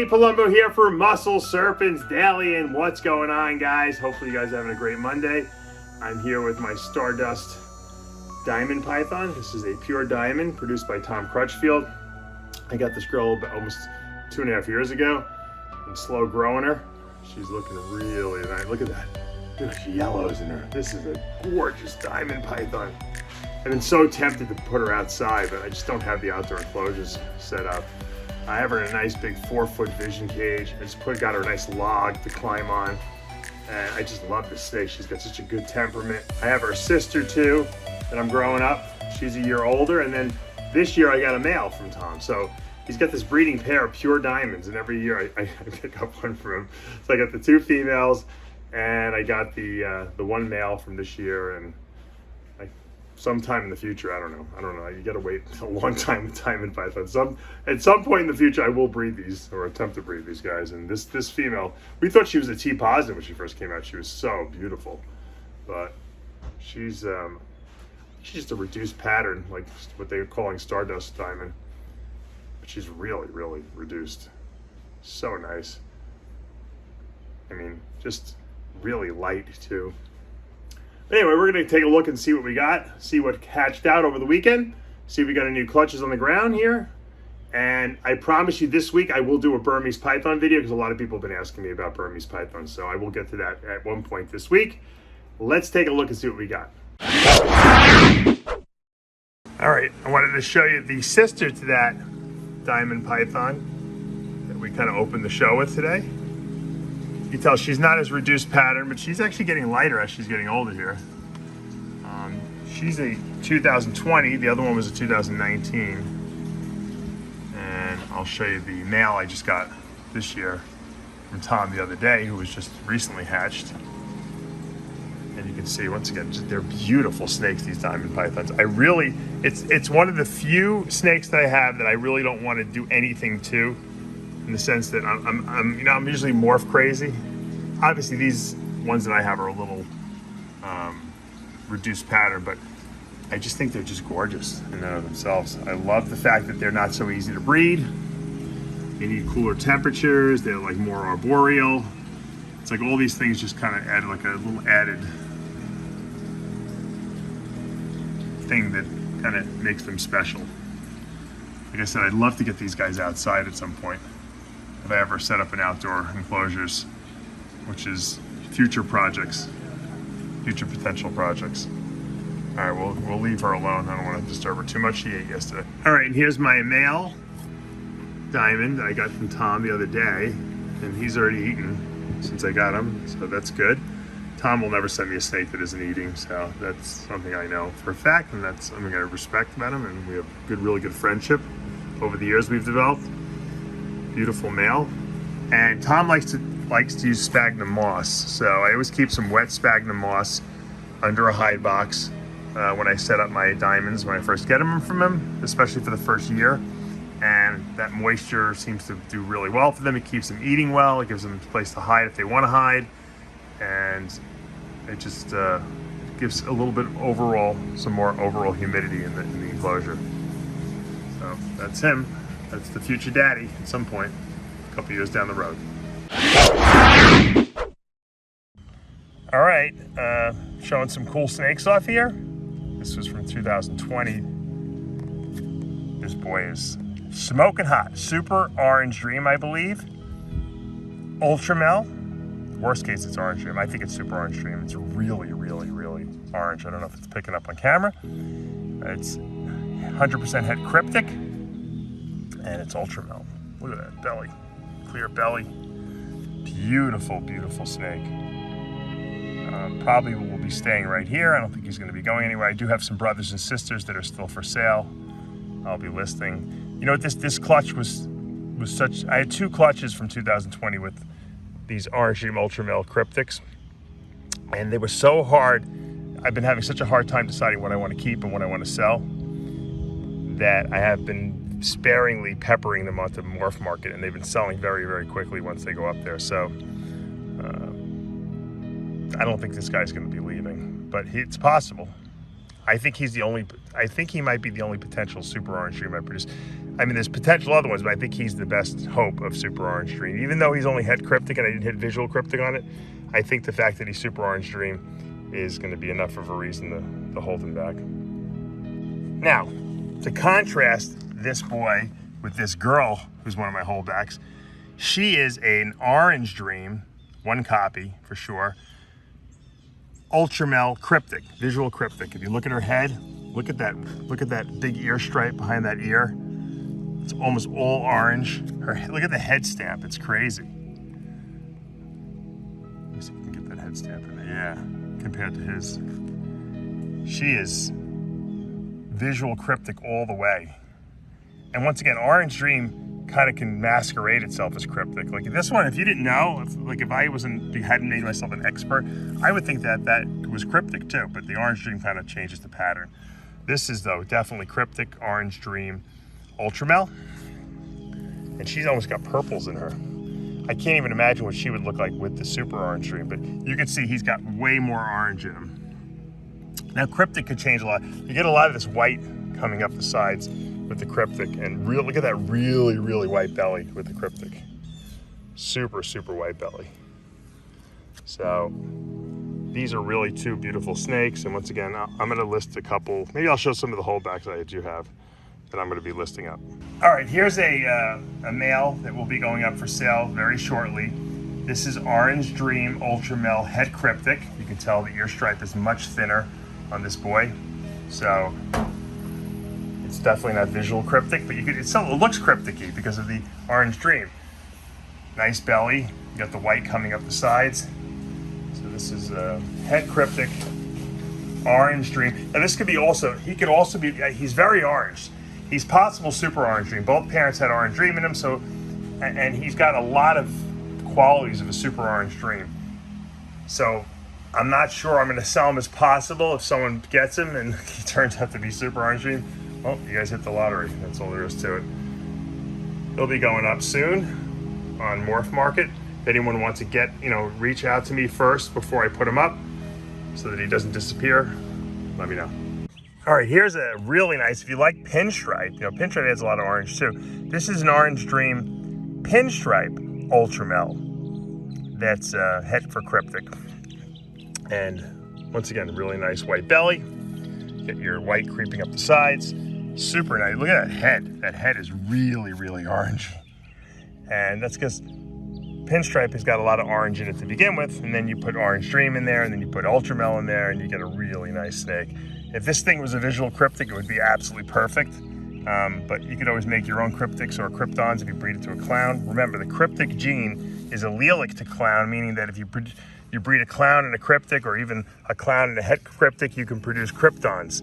Palumbo here for Muscle Serpents Daily, and what's going on, guys? Hopefully you guys are having a great Monday. I'm here with my Stardust Diamond python. This is a pure diamond produced by Tom Crutchfield. I got this girl almost 2.5 years ago. I'm slow growing her. She's looking really nice. Look at that. There's yellows in her. This is a gorgeous diamond python. I've been so tempted to put her outside, but I just don't have the outdoor enclosures set up. I have her in a nice big 4-foot vision cage. I just got her a nice log to climb on. And I just love this snake. She's got such a good temperament. I have her sister too, that I'm growing up. She's a year older. And then this year I got a male from Tom. So he's got this breeding pair of pure diamonds. And every year I pick up one from him. So I got the 2 females and I got the 1 male from this year. And sometime in the future, I don't know. You gotta wait a long time with diamond pythons. At some point in the future, I will breed these, or attempt to breed these guys. And this female, we thought she was a T positive when she first came out. She was so beautiful, but she's just a reduced pattern, like what they're calling Stardust Diamond. But she's really, really reduced. So nice. I mean, just really light too. Anyway, we're going to take a look and see what we got, see what hatched out over the weekend, see if we got any new clutches on the ground here. And I promise you this week I will do a Burmese python video because a lot of people have been asking me about Burmese pythons. So I will get to that at one point this week. Let's take a look and see what we got. All right, I wanted to show you the sister to that diamond python that we kind of opened the show with today. You can tell she's not as reduced pattern, but she's actually getting lighter as she's getting older here. She's a 2020, the other one was a 2019. And I'll show you the male I just got this year from Tom the other day, who was just recently hatched. And you can see, once again, they're beautiful snakes, these diamond pythons. It's one of the few snakes that I have that I really don't want to do anything to. In the sense that I'm usually morph crazy. Obviously, these ones that I have are a little reduced pattern, but I just think they're just gorgeous in and of themselves. I love the fact that they're not so easy to breed. They need cooler temperatures. They're like more arboreal. It's like all these things just kind of add like a little added thing that kind of makes them special. Like I said, I'd love to get these guys outside at some point. If I ever set up an outdoor enclosures, which is future projects, future potential projects. All right, we'll leave her alone. I don't want to disturb her too much. She ate yesterday. All right, and here's my male diamond that I got from Tom the other day, and he's already eaten since I got him, so that's good. Tom will never send me a snake that isn't eating, so that's something I know for a fact, and that's something I respect about him, and we have really good friendship over the years we've developed. Beautiful male. And Tom likes to use sphagnum moss, so I always keep some wet sphagnum moss under a hide box when I set up my diamonds when I first get them from him, especially for the first year. And that moisture seems to do really well for them. It keeps them eating well. It gives them a place to hide if they want to hide, and it just gives a little bit of some more overall humidity in the enclosure. So that's him. That's the future daddy at some point, a couple years down the road. All right, showing some cool snakes off here. This was from 2020. This boy is smoking hot. Super Orange Dream, I believe. Ultramel. Worst case, it's Orange Dream. I think it's Super Orange Dream. It's really, really, really orange. I don't know if it's picking up on camera. It's 100% het cryptic. And it's Ultramel. Look at that belly, clear belly. Beautiful, beautiful snake. Probably will be staying right here. I don't think he's going to be going anywhere. I do have some brothers and sisters that are still for sale. I'll be listing. You know what? This clutch was such. I had 2 clutches from 2020 with these Orange Dream Ultramel Cryptics, and they were so hard. I've been having such a hard time deciding what I want to keep and what I want to sell that I have been sparingly peppering them onto the morph market, and they've been selling very, very quickly once they go up there. So I don't think this guy's going to be leaving, but it's possible. I think he might be the only potential Super Orange Dream I produce. I mean, there's potential other ones, but I think he's the best hope of Super Orange Dream. Even though he's only het cryptic and I didn't hit visual cryptic on it, I think the fact that he's Super Orange Dream is going to be enough of a reason to hold him back. Now, to contrast this boy with this girl, who's one of my holdbacks, she is an Orange Dream, one copy for sure, Ultramel Cryptic, visual cryptic. If you look at her head, look at that big ear stripe behind that ear. It's almost all orange. Look at the head stamp, it's crazy. Let me see if we can get that head stamp in there. Yeah, compared to his. She is visual cryptic all the way. And once again, Orange Dream kind of can masquerade itself as cryptic. Like this one, if you didn't know, if I hadn't made myself an expert, I would think that was cryptic too, but the Orange Dream kind of changes the pattern. This is though definitely cryptic Orange Dream Ultramel. And she's almost got purples in her. I can't even imagine what she would look like with the Super Orange Dream, but you can see he's got way more orange in him. Now cryptic could change a lot. You get a lot of this white coming up the sides with the cryptic, and look at that really, really white belly with the cryptic. Super, super white belly. So these are really two beautiful snakes. And once again, I'm gonna list a couple. Maybe I'll show some of the holdbacks I do have that I'm gonna be listing up. All right, here's a male that will be going up for sale very shortly. This is Orange Dream Ultramel Het Cryptic. You can tell the ear stripe is much thinner on this boy. So it's definitely not visual cryptic, but it looks cryptic-y because of the Orange Dream. Nice belly. You got the white coming up the sides. So this is a Het Cryptic Orange Dream. Now this could be he could also be, he's very orange. He's possible Super Orange Dream. Both parents had Orange Dream in him, so, and he's got a lot of qualities of a Super Orange Dream. So I'm not sure I'm gonna sell him as possible if someone gets him and he turns out to be Super Orange Dream. Well, you guys hit the lottery. That's all there is to it. He'll be going up soon on Morph Market. If anyone wants to reach out to me first before I put him up so that he doesn't disappear, let me know. All right, here's a really nice, if you like pinstripe, pinstripe adds a lot of orange too. This is an Orange Dream Pinstripe Ultramel that's het for cryptic. And once again, really nice white belly. Get your white creeping up the sides. Super nice. Look at that head. That head is really, really orange. And that's because pinstripe has got a lot of orange in it to begin with, and then you put Orange Dream in there, and then you put Ultramel in there, and you get a really nice snake. If this thing was a visual cryptic, it would be absolutely perfect. But you could always make your own cryptics or kryptons if you breed it to a clown. Remember, the cryptic gene is allelic to clown, meaning that if you breed a clown and a cryptic, or even a clown and a het cryptic, you can produce kryptons,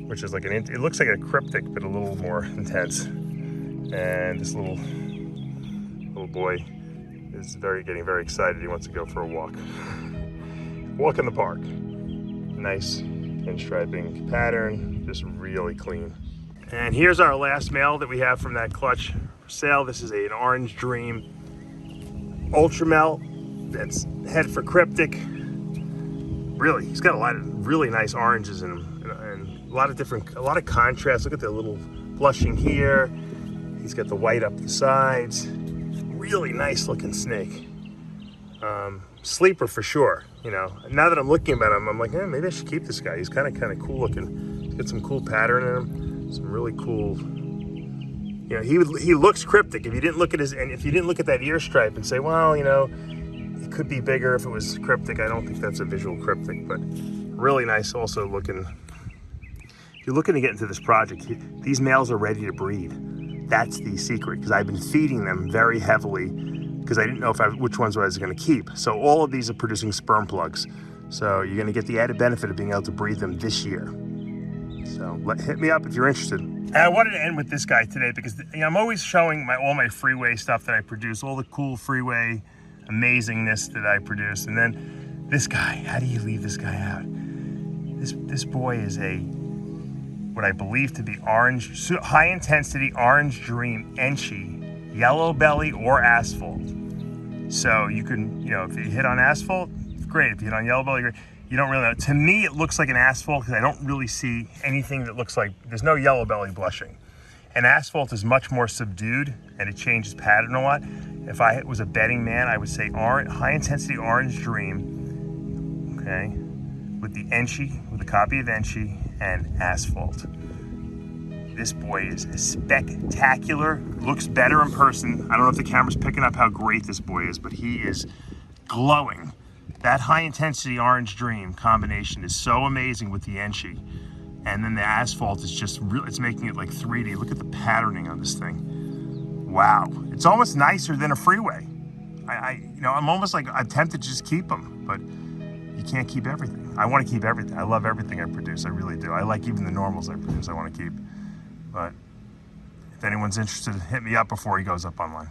which is like it looks like a cryptic, but a little more intense. And this little boy is getting very excited. He wants to go for a walk. Walk in the park. Nice pinstriping pattern, just really clean. And here's our last male that we have from that clutch for sale. This is an Orange Dream Ultramel that's het for cryptic. Really, he's got a lot of really nice oranges in him, and a lot of contrast. Look at the little blushing here. He's got the white up the sides. Really nice looking snake. Sleeper for sure. Now that I'm looking at him, I'm like, maybe I should keep this guy. He's kind of cool looking. He's got some cool pattern in him. Some really cool. He looks cryptic. If you didn't look at that ear stripe and say, well, it could be bigger if it was cryptic. I don't think that's a visual cryptic, but really nice. Also looking. If you're looking to get into this project, these males are ready to breed. That's the secret, because I've been feeding them very heavily because I didn't know which ones I was going to keep. So all of these are producing sperm plugs. So you're going to get the added benefit of being able to breed them this year. So hit me up if you're interested. And I wanted to end with this guy today because I'm always showing all my freeway stuff that I produce, all the cool freeway amazingness that I produce. And then this guy, how do you leave this guy out? This boy is what I believe to be high intensity Orange Dream Enchi, yellow belly or asphalt. So you can, if you hit on asphalt, great. If you hit on yellow belly, great. You don't really know. To me, it looks like an asphalt because I don't really see anything that looks like, there's no yellow belly blushing. And asphalt is much more subdued and it changes pattern a lot. If I was a betting man, I would say high intensity Orange Dream, okay, with the Enchi, with a copy of Enchi and asphalt. This boy is spectacular, looks better in person. I don't know if the camera's picking up how great this boy is, but he is glowing. That high intensity Orange Dream combination is so amazing with the Enchi. And then the asphalt is just real, it's making it like 3D. Look at the patterning on this thing. Wow, it's almost nicer than a freeway. I'm almost like, I'm tempted to just keep them, but you can't keep everything. I want to keep everything. I love everything I produce, I really do. I like even the normals I produce, I want to keep. But if anyone's interested, hit me up before he goes up online.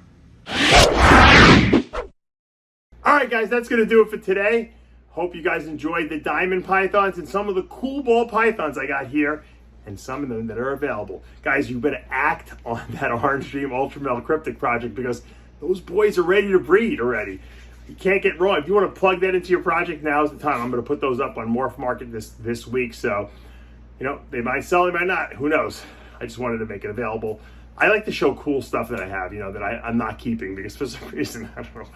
All right, guys, that's going to do it for today. Hope you guys enjoyed the diamond pythons and some of the cool ball pythons I got here and some of them that are available. Guys, you better act on that Orange Dream Ultramel Cryptic project because those boys are ready to breed already. You can't get wrong. If you want to plug that into your project, now's the time. I'm going to put those up on Morph Market this week. So, they might sell, they might not. Who knows? I just wanted to make it available. I like to show cool stuff that I have, that I'm not keeping because for some reason, I don't know.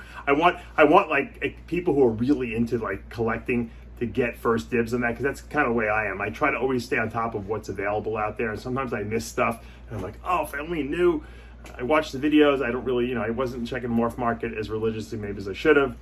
I want like people who are really into like collecting to get first dibs on that because that's kind of the way I am. I try to always stay on top of what's available out there, and sometimes I miss stuff and I'm like, oh, if I only knew. I watch the videos. I don't really, I wasn't checking Morph Market as religiously maybe as I should have.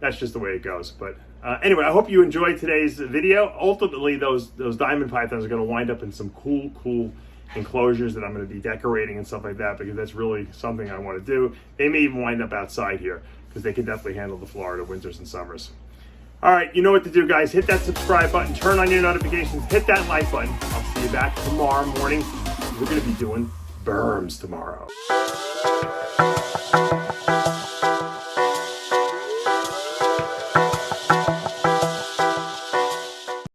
That's just the way it goes. But anyway, I hope you enjoyed today's video. Ultimately, those diamond pythons are going to wind up in some cool enclosures that I'm going to be decorating and stuff like that because that's really something I want to do. They may even wind up outside here because they can definitely handle the Florida winters and summers. All right, you know what to do, guys. Hit that subscribe button, turn on your notifications, hit that like button. I'll see you back tomorrow morning. We're going to be doing berms tomorrow.